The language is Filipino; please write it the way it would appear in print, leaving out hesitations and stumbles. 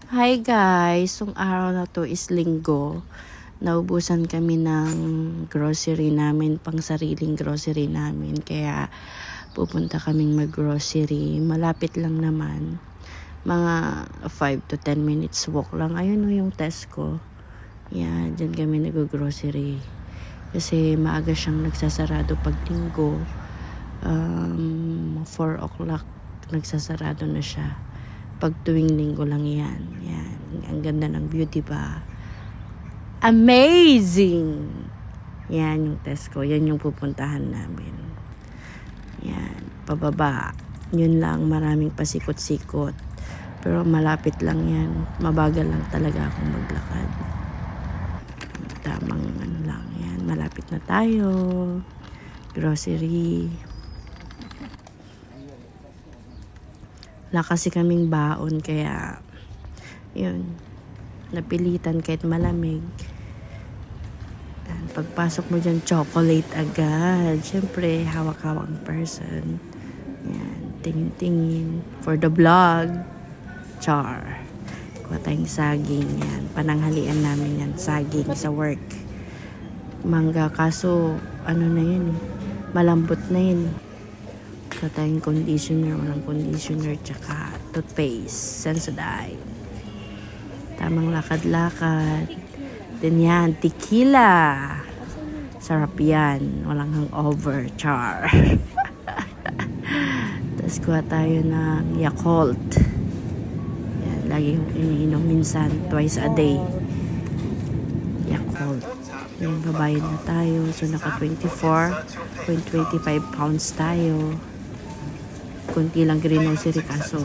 Hi guys! Itong araw na to is linggo. Naubusan kami ng grocery namin, pang sariling grocery namin. Kaya pupunta kaming mag-grocery. Malapit lang naman. Mga 5 to 10 minutes walk lang. Ayun o yung Tesco. Yan, dyan kami nag-grocery. Kasi maaga siyang nagsasarado pag linggo. 4 o'clock nagsasarado na siya. Pag tuwing linggo lang yan. Yan. Ang ganda ng view, diba? Amazing! Yan yung Tesco. Yan yung pupuntahan namin. Yan. Pababa. Yun lang. Maraming pasikot-sikot. Pero malapit lang yan. Mabagal lang talaga akong maglakad. Tamang ano lang yan. Malapit na tayo. Grocery. Wala kasi kaming baon kaya yun, napilitan kahit malamig. And pagpasok mo dyan, chocolate agad. Siyempre, hawak-hawak ang person. Yan, tingin-tingin. For the vlog. Char. Kuha tayong saging. Yan, pananghalian namin yan. Saging sa work. Mangga, kaso ano na yun eh. Malambot na yun. Kuha tayong conditioner. Walang conditioner. Tsaka toothpaste. Sensodyne. Tamang lakad-lakad. Then yan, tequila. Sarap yan. Walang hangover. Char. Tapos kuha tayo ng Yakult. Yan, lagi kong iniinom minsan. Twice a day. Yakult. Yan, babayad na tayo. So, naka 24.25 pounds tayo. Kunti lang grocery kaso